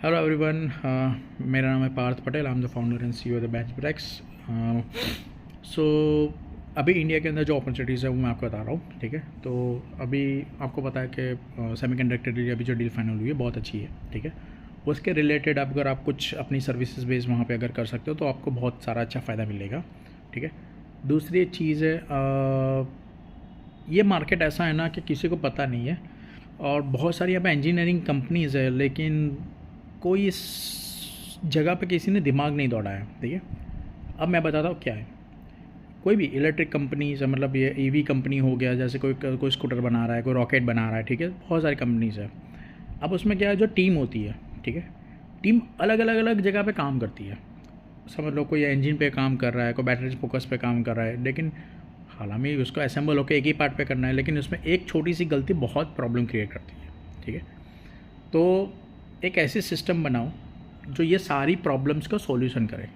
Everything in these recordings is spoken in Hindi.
हेलो एवरीवन, मेरा नाम है Parth Patel. I am the founder and CEO the batch breaks. So अभी इंडिया के अंदर जो अपॉर्चुनिटीज़ है वो मैं आपको बता रहा हूँ, ठीक है। तो अभी आपको पता है कि सेमीकंडक्टर डील अभी जो डील फाइनल हुई है बहुत अच्छी है, ठीक है। उसके रिलेटेड अगर आप कुछ अपनी सर्विसेज बेस वहाँ पे अगर कर सकते हो तो आपको बहुत सारा अच्छा फ़ायदा मिलेगा, ठीक है। दूसरी चीज़ है, ये मार्केट ऐसा है ना कि किसी को पता नहीं है और बहुत सारी यहाँ पे इंजीनियरिंग कंपनीज़ है, लेकिन कोई इस जगह पे किसी ने दिमाग नहीं दौड़ाया, ठीक है। अब मैं बताता हूँ क्या है। कोई भी इलेक्ट्रिक कंपनीज़ है, मतलब ये ईवी कंपनी हो गया, जैसे कोई स्कूटर बना रहा है, कोई रॉकेट बना रहा है, ठीक है। बहुत सारी कंपनीज़ है। अब उसमें क्या है, जो टीम होती है, ठीक है, टीम अलग अलग अलग जगह पे काम करती है। समझ लो कोई इंजन पे काम कर रहा है, कोई बैटरी फोकस पे काम कर रहा है, लेकिन हालांकि उसको असेंबल होकर एक ही पार्ट पे करना है, लेकिन उसमें एक छोटी सी गलती बहुत प्रॉब्लम क्रिएट करती है, ठीक है। तो एक ऐसी सिस्टम बनाओ जो ये सारी प्रॉब्लम्स का सॉल्यूशन करे,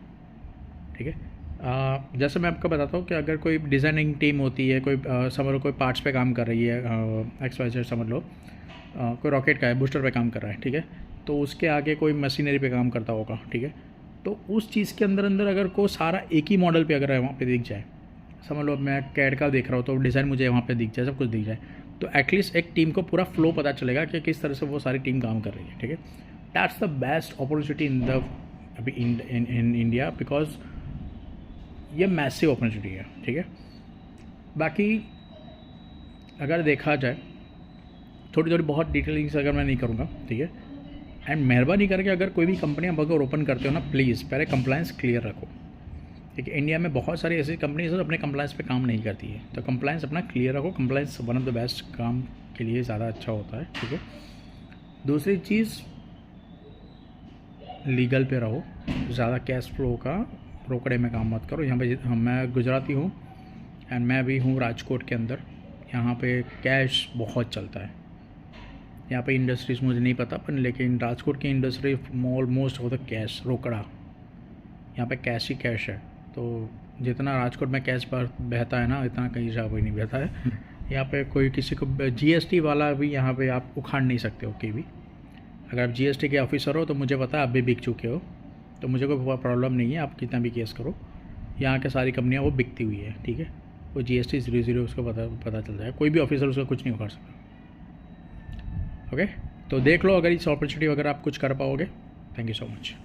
ठीक है। जैसे मैं आपको बताता हूँ कि अगर कोई डिज़ाइनिंग टीम होती है, कोई समझ लो कोई पार्ट्स पे काम कर रही है, XYZ समझ लो, कोई रॉकेट का है, बूस्टर पे काम कर रहा है, ठीक है। तो उसके आगे कोई मशीनरी पे काम करता होगा, ठीक है। तो उस चीज़ के अंदर अंदर अगर कोई सारा एक ही मॉडल पे अगर वहाँ पे दिख जाए, समझ लो मैं कैड का देख रहा हूँ तो डिज़ाइन मुझे वहाँ पे दिख जाए, सब कुछ दिख जाए, तो एटलीस्ट एक टीम को पूरा फ्लो पता चलेगा कि किस तरह से वो सारी टीम काम कर रही है, ठीक है। That's the best opportunity in the अभी इन इंडिया, बिकॉज ये मैसिव अपॉर्चुनिटी है, ठीक है। बाकी अगर देखा जाए थोड़ी थोड़ी बहुत डिटेलिंग्स अगर मैं नहीं करूँगा, ठीक है। एंड मेहरबानी करके अगर कोई भी कंपनियाँ अगर ओपन करते हो ना, प्लीज़ पहले कंप्लायंस क्लियर रखो, ठीक है। इंडिया में बहुत सारी ऐसी कंपनीज हैं जो अपने कंप्लायंस पे काम नहीं करती है, तो कंप्लायंस अपना क्लियर रखो। Compliance one of the best काम के लिए ज़्यादा अच्छा होता है, ठीक है। दूसरी चीज़, लीगल पे रहो, ज़्यादा कैश फ्लो का रोकड़े में काम मत करो। यहाँ पे मैं गुजराती हूँ एंड मैं भी हूँ राजकोट के अंदर। यहाँ पे कैश बहुत चलता है। यहाँ पे इंडस्ट्रीज मुझे नहीं पता, पर लेकिन राजकोट की इंडस्ट्री ऑलमोस्ट होता है कैश, रोकड़ा। यहाँ पे कैश ही कैश है। तो जितना राजकोट में कैश पर बहता है ना, इतना कहीं जगह भी नहीं बहता है। यहाँ पे कोई किसी को GST वाला भी यहाँ पे आप उखाड़ नहीं सकते हो कहीं भी। अगर आप GST के ऑफिसर हो तो मुझे पता है आप भी बिक चुके हो, तो मुझे कोई प्रॉब्लम नहीं है, आप कितना भी केस करो। यहाँ के सारी कंपनियाँ वो बिकती हुई है, ठीक है। वो GST 00 उसको पता चल जाए, कोई भी ऑफिसर उसका कुछ नहीं उखाड़ सकता। ओके, तो देख लो अगर इस अपॉर्चुनिटी अगर आप कुछ कर पाओगे। Thank you so much.